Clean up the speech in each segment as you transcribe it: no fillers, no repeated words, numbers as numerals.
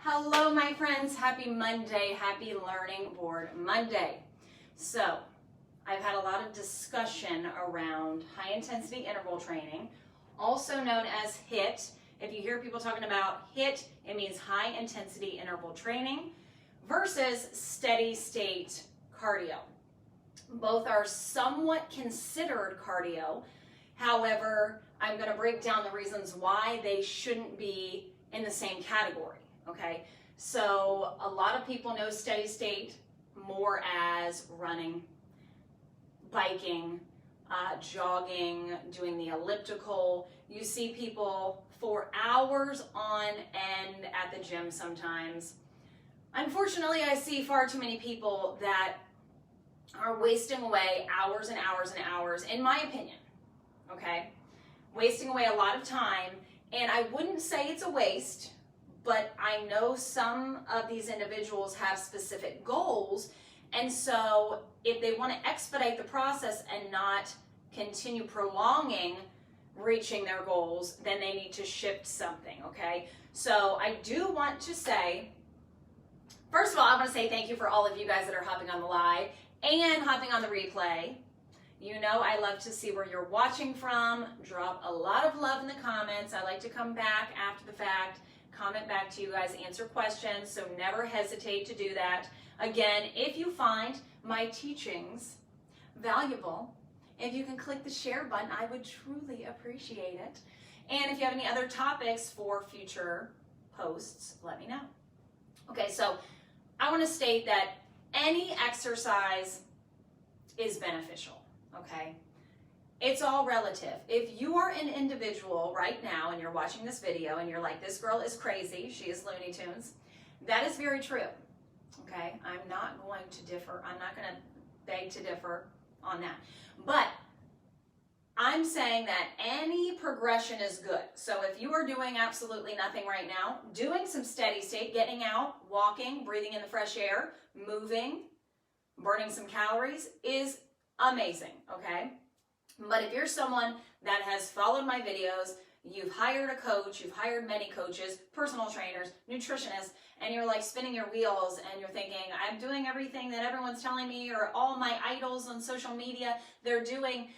Hello, my friends. Happy Monday. Happy Learning Board Monday. So, I've had a lot of discussion around high intensity interval training, also known as HIIT. If you hear people talking about HIIT, it means high intensity interval training versus steady state cardio. Both are somewhat considered cardio. However, I'm going to break down the reasons why they shouldn't be in the same category. Okay, so a lot of people know steady state more as running, biking, jogging, doing the elliptical. You see people for hours on end at the gym sometimes. Unfortunately, I see far too many people that are wasting away hours and hours and hours, in my opinion, okay? Wasting away a lot of time, and I wouldn't say it's a waste, but I know some of these individuals have specific goals, and so if they want to expedite the process and not continue prolonging reaching their goals, then they need to shift something, okay? So I do want to say, first of all, I want to say thank you for all of you guys that are hopping on the live and hopping on the replay. You know I love to see where you're watching from. Drop a lot of love in the comments. I like to come back after the fact, comment back to you guys, answer questions, so never hesitate to do that. Again, if you find my teachings valuable, if you can click the share button, I would truly appreciate it. And if you have any other topics for future posts, let me know. Okay, so I want to state that any exercise is beneficial, okay? It's all relative. If you are an individual right now and you're watching this video and you're like, this girl is crazy, she is Looney Tunes, that is very true, okay? I'm not going to differ. I'm not going to beg to differ on that. But I'm saying that any progression is good. So if you are doing absolutely nothing right now, doing some steady state, getting out, walking, breathing in the fresh air, moving, burning some calories is amazing, okay? But if you're someone that has followed my videos, you've hired a coach, you've hired many coaches, personal trainers, nutritionists, and you're like spinning your wheels and you're thinking, I'm doing everything that everyone's telling me or all my idols on social media, they're doing,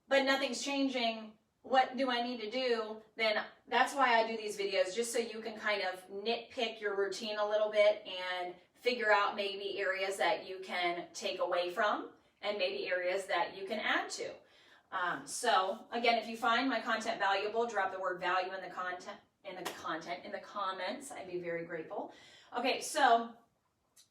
but nothing's changing. What do I need to do? Then that's why I do these videos, just so you can kind of nitpick your routine a little bit and figure out maybe areas that you can take away from and maybe areas that you can add to. So again, if you find my content valuable, drop the word value in the comments. I'd be very grateful. Okay, so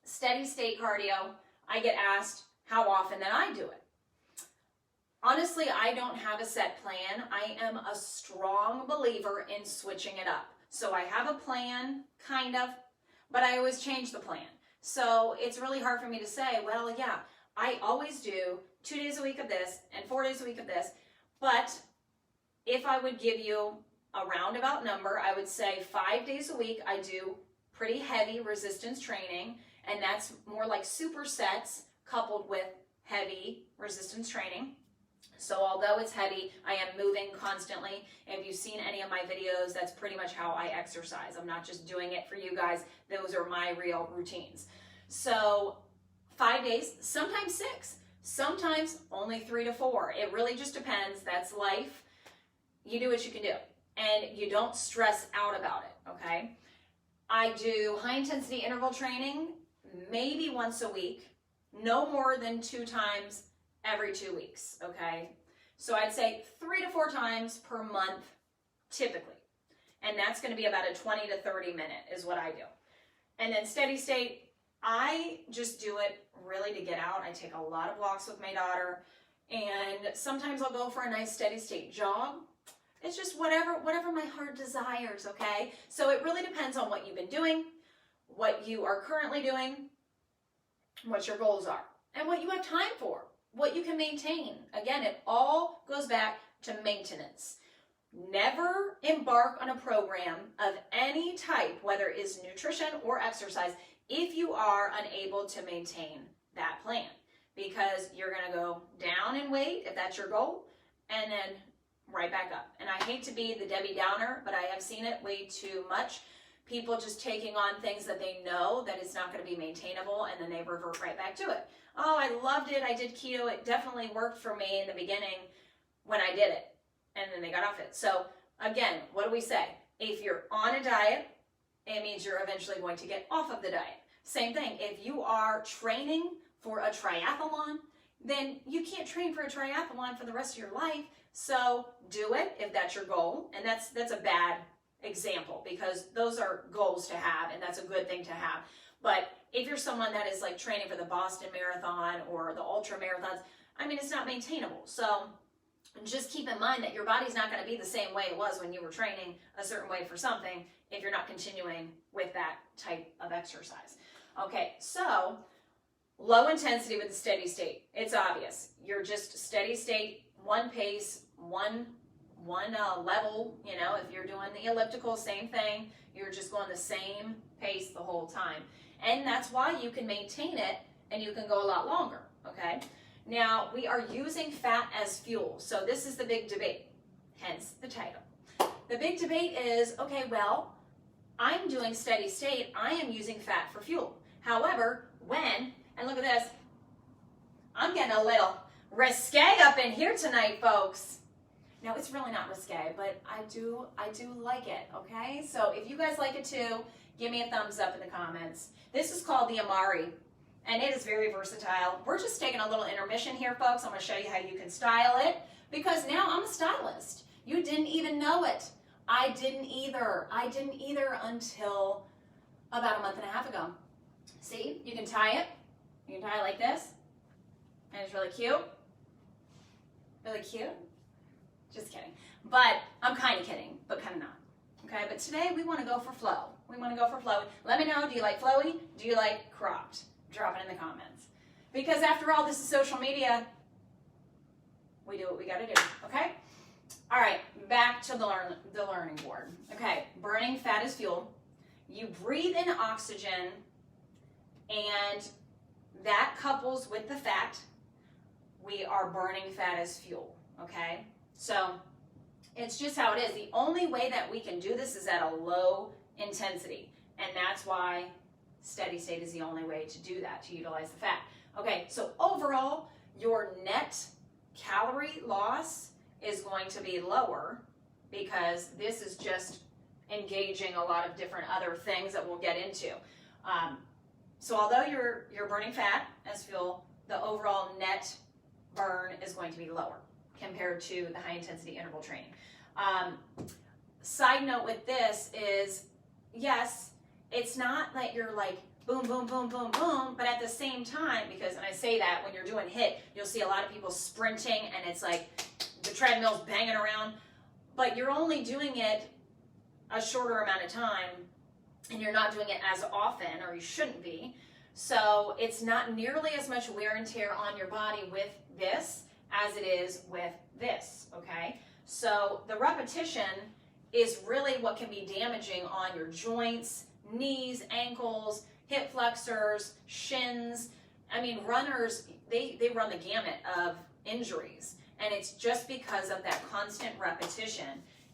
steady state cardio, I get asked how often that I do it. Honestly, I don't have a set plan. I am a strong believer in switching it up. So I have a plan, kind of, but I always change the plan. So it's really hard for me to say, well, yeah, I always do 2 days a week of this and 4 days a week of this. But if I would give you a roundabout number, I would say 5 days a week I do pretty heavy resistance training, and that's more like supersets coupled with heavy resistance training. So although it's heavy, I am moving constantly. If you've seen any of my videos, that's pretty much how I exercise. I'm not just doing it for you guys. Those are my real routines. So 5 days, sometimes 6, sometimes only 3 to 4. It really just depends. That's life. You do what you can do, and you don't stress out about it, okay? I do high intensity interval training maybe once a week, no more than 2 times every 2 weeks, okay? So I'd say 3 to 4 times per month, typically. And that's gonna be about a 20 to 30 minute is what I do. And then steady state, I just do it really to get out. I take a lot of walks with my daughter, and sometimes I'll go for a nice steady state jog. It's just whatever my heart desires, okay? So it really depends on what you've been doing, what you are currently doing, what your goals are, and what you have time for, what you can maintain. Again, it all goes back to maintenance. Never embark on a program of any type, whether it's nutrition or exercise, if you are unable to maintain that plan, because you're going to go down in weight if that's your goal, and then right back up. And I hate to be the Debbie Downer, but I have seen it way too much. people just taking on things that they know that it's not going to be maintainable, and then they revert right back to it. Oh, I loved it. I did keto. It definitely worked for me in the beginning when I did it, and then they got off it. So again, what do we say? If you're on a diet, it means you're eventually going to get off of the diet. Same thing. If you are training for a triathlon, then you can't train for a triathlon for the rest of your life. So do it if that's your goal. And that's a bad example, because those are goals to have, and that's a good thing to have. But if you're someone that is like training for the Boston Marathon or the ultra marathons, I mean, it's not maintainable. So just keep in mind that your body's not going to be the same way it was when you were training a certain way for something if you're not continuing with that type of exercise. Okay, so low intensity with the steady state. It's obvious. You're just steady state, one pace, one level. You know, if you're doing the elliptical, same thing. You're just going the same pace the whole time. And that's why you can maintain it and you can go a lot longer, okay? Now, we are using fat as fuel. So this is the big debate, hence the title. The big debate is, okay, well, I'm doing steady state. I am using fat for fuel. However, and look at this, I'm getting a little risque up in here tonight, folks. Now, it's really not risque, but I do like it, okay? So if you guys like it too, give me a thumbs up in the comments. This is called the Amari, and it is very versatile. We're just taking a little intermission here, folks. I'm going to show you how you can style it, because now I'm a stylist. You didn't even know it. I didn't either. Until about a month and a half ago. See, you can tie it. You can tie it like this, and it's really cute. Really cute. Just kidding. But I'm kind of kidding, but kind of not. Okay, but today we want to go for flow. We want to go for flow. Let me know, do you like flowy? Do you like cropped? Drop it in the comments. Because after all, this is social media. We do what we got to do, okay? All right, back to the learning board. Okay, burning fat as fuel. You breathe in oxygen, and that couples with the fat. We are burning fat as fuel, okay? So it's just how it is. The only way that we can do this is at a low intensity, and that's why steady state is the only way to do that, to utilize the fat. Okay, so overall, your net calorie loss is going to be lower, because this is just engaging a lot of different other things that we'll get into. So although you're burning fat as fuel, the overall net burn is going to be lower compared to the high intensity interval training. Side note with this is, yes, it's not that you're like boom, boom, boom, boom, boom, but at the same time, because, and I say that when you're doing HIIT, you'll see a lot of people sprinting and it's like the treadmill's banging around, but you're only doing it a shorter amount of time, and you're not doing it as often, or you shouldn't be. So it's not nearly as much wear and tear on your body with this as it is with this, okay? So the repetition is really what can be damaging on your joints, knees, ankles, hip flexors, shins. I mean, runners, they run the gamut of injuries, and it's just because of that constant repetition.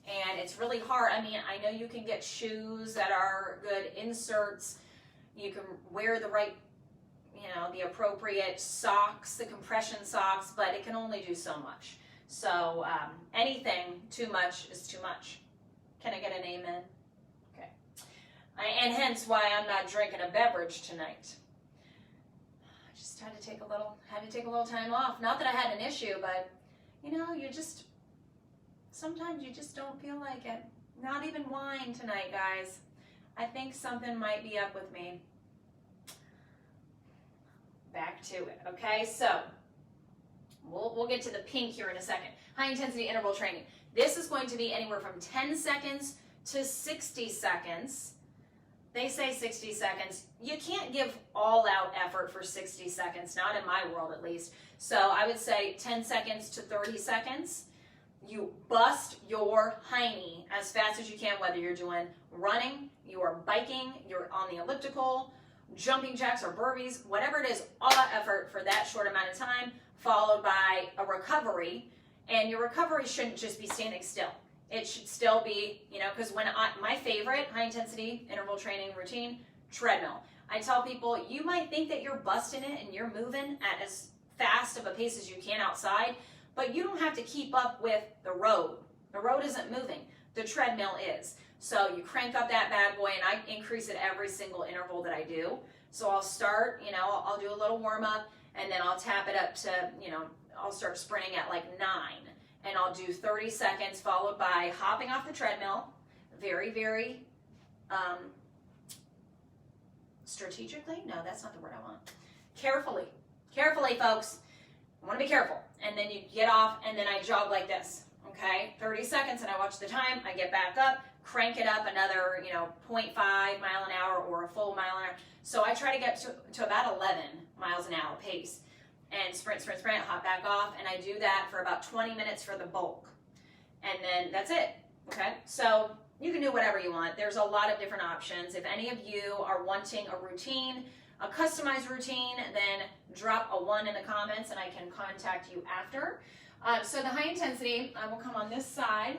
And it's really hard. I mean, I know you can get shoes that are good inserts. You can wear the right, the appropriate socks, the compression socks, but it can only do so much. So anything too much is too much. Can I get an amen? Okay. And hence why I'm not drinking a beverage tonight. I just had to take a little time off. Not that I had an issue, but sometimes you just don't feel like it. Not even wine tonight, guys. I think something might be up with me. Back to it, okay? So, we'll get to the pink here in a second. High intensity interval training. This is going to be anywhere from 10 seconds to 60 seconds. They say 60 seconds. You can't give all out effort for 60 seconds, not in my world at least. So I would say 10 seconds to 30 seconds. You bust your hiney as fast as you can, whether you're doing running, you are biking, you're on the elliptical, jumping jacks or burpees, whatever it is, all that effort for that short amount of time, followed by a recovery. And your recovery shouldn't just be standing still. it should still be, you know, because my favorite high intensity interval training routine, treadmill. I tell people, you might think that you're busting it and you're moving at as fast of a pace as you can outside, but you don't have to keep up with the road. The road isn't moving. The treadmill is. So you crank up that bad boy, and I increase it every single interval that I do. So I'll start, you know, I'll do a little warm up, and then I'll tap it up to, you know, I'll start sprinting at like 9. And I'll do 30 seconds followed by hopping off the treadmill, very, very strategically. No, that's not the word I want. Carefully, folks. I want to be careful. And then you get off, and then I jog like this. Okay, 30 seconds, and I watch the time. I get back up, crank it up another, you know, 0.5 mile an hour or a full mile an hour. So I try to get to about 11 miles an hour pace. And sprint, hop back off, and I do that for about 20 minutes for the bulk. And then that's it, okay? So you can do whatever you want. There's a lot of different options. If any of you are wanting a routine, a customized routine, then drop a 1 in the comments and I can contact you after. So the high intensity, I will come on this side,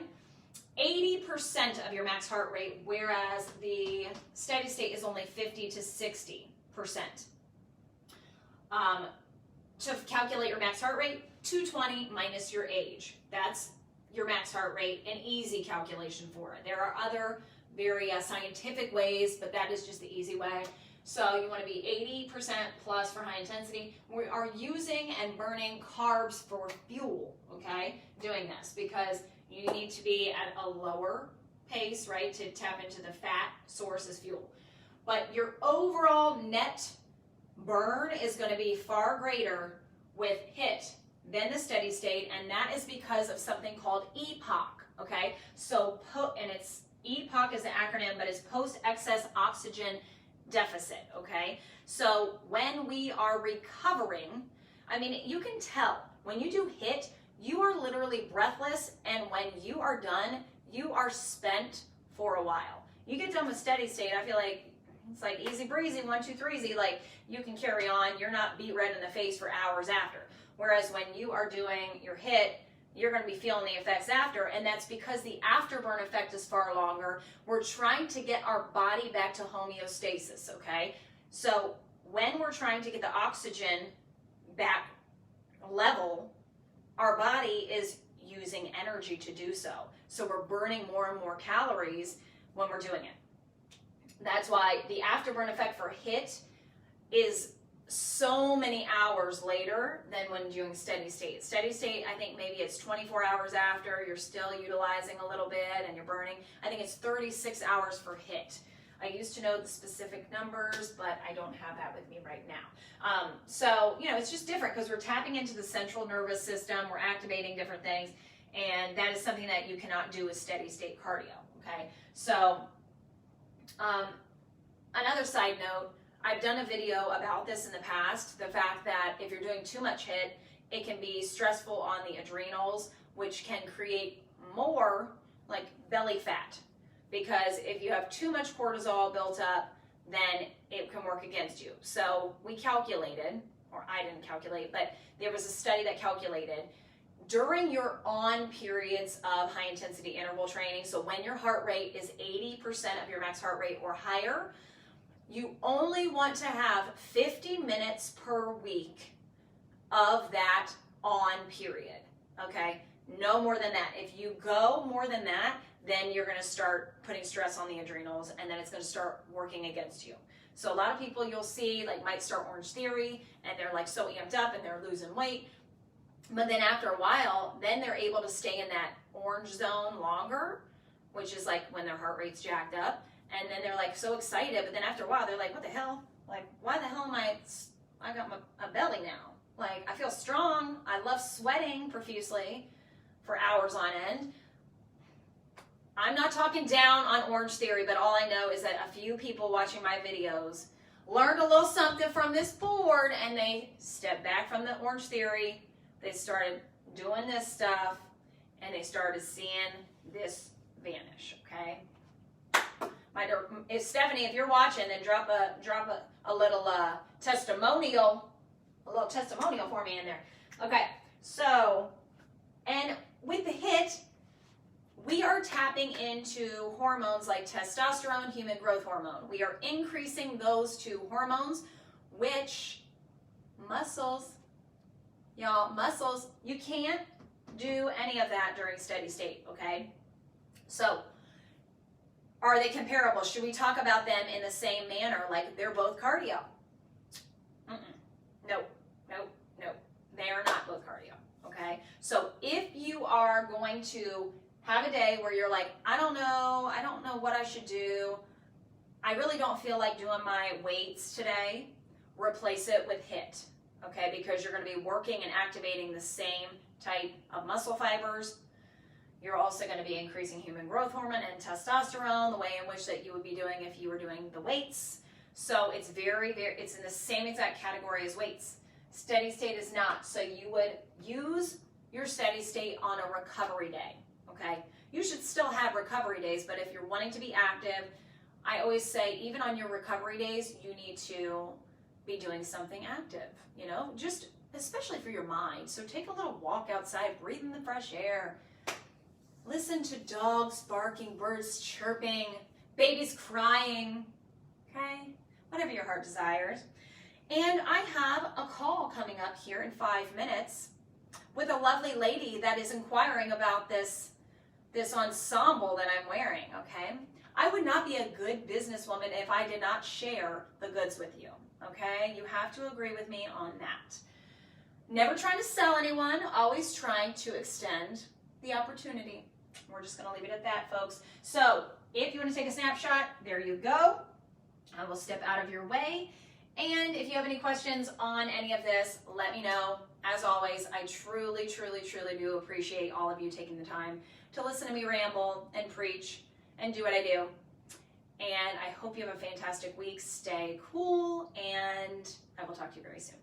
80% of your max heart rate, whereas the steady state is only 50 to 60%. To calculate your max heart rate, 220 minus your age. That's your max heart rate, an easy calculation for it. There are other very scientific ways, but that is just the easy way. So you want to be 80% plus for high intensity. We are using and burning carbs for fuel, okay, doing this, because you need to be at a lower pace, right, to tap into the fat source as fuel. But your overall net burn is going to be far greater with HIIT than the steady state, and that is because of something called EPOC, okay? So, and it's, EPOC is the acronym, but it's post-excess oxygen deficit, okay? So when we are recovering, I mean, you can tell, when you do HIIT, you are literally breathless, and when you are done, you are spent for a while. You get done with steady state, I feel like it's like easy breezy, 1, 2, 3, like you can carry on. You're not beat red in the face for hours after. Whereas when you are doing your HIIT, you're going to be feeling the effects after, and that's because the afterburn effect is far longer. We're trying to get our body back to homeostasis, okay? So when we're trying to get the oxygen back level, our body is using energy to do so. So we're burning more and more calories when we're doing it. That's why the afterburn effect for HIIT is so many hours later than when doing steady state. Steady state, I think maybe it's 24 hours after, you're still utilizing a little bit and you're burning. I think it's 36 hours for HIIT. I used to know the specific numbers, but I don't have that with me right now. So, you know, it's just different because we're tapping into the central nervous system, we're activating different things, and that is something that you cannot do with steady state cardio, okay? So, another side note, I've done a video about this in the past, the fact that if you're doing too much HIIT, it can be stressful on the adrenals, which can create more like belly fat. Because if you have too much cortisol built up, then it can work against you. So we calculated, or I didn't calculate, but there was a study that calculated during your on periods of high intensity interval training, so when your heart rate is 80% of your max heart rate or higher, you only want to have 50 minutes per week of that on period, okay? No more than that. If you go more than that, then you're going to start putting stress on the adrenals, and then it's going to start working against you. So a lot of people you'll see like might start Orange Theory, and they're like so amped up and they're losing weight. But then after a while, then they're able to stay in that orange zone longer, which is like when their heart rate's jacked up. And then they're like so excited, but then after a while, they're like, what the hell? Like, why the hell am I got a belly now. Like, I feel strong. I love sweating profusely for hours on end. I'm not talking down on Orange Theory, but all I know is that a few people watching my videos learned a little something from this board, and they stepped back from the Orange Theory. They started doing this stuff, and they started seeing this vanish, okay? Stephanie, if you're watching, then drop a little testimonial for me in there. Okay, so, and with the HIIT, we are tapping into hormones like testosterone, human growth hormone. We are increasing those two hormones, which muscles, y'all, muscles, you can't do any of that during steady state, okay? So, are they comparable? Should we talk about them in the same manner, like they're both cardio? Nope, nope, nope. They are not both cardio, okay? So if you are going to have a day where you're like, I don't know what I should do. I really don't feel like doing my weights today. Replace it with HIIT, okay? Because you're going to be working and activating the same type of muscle fibers. You're also going to be increasing human growth hormone and testosterone, the way in which that you would be doing if you were doing the weights. So it's it's in the same exact category as weights. Steady state is not. So you would use your steady state on a recovery day, okay? You should still have recovery days, but if you're wanting to be active, I always say even on your recovery days, you need to be doing something active, you know, just especially for your mind. So take a little walk outside, breathe in the fresh air, listen to dogs barking, birds chirping, babies crying, okay? Whatever your heart desires. And I have a call coming up here in 5 minutes with a lovely lady that is inquiring about this ensemble that I'm wearing, okay? I would not be a good businesswoman if I did not share the goods with you, okay? You have to agree with me on that. Never trying to sell anyone, always trying to extend the opportunity. We're just going to leave it at that, folks. So if you want to take a snapshot, there you go. I will step out of your way. And if you have any questions on any of this, let me know. As always, I truly, truly, truly do appreciate all of you taking the time to listen to me ramble and preach and do what I do. And I hope you have a fantastic week. Stay cool, and I will talk to you very soon.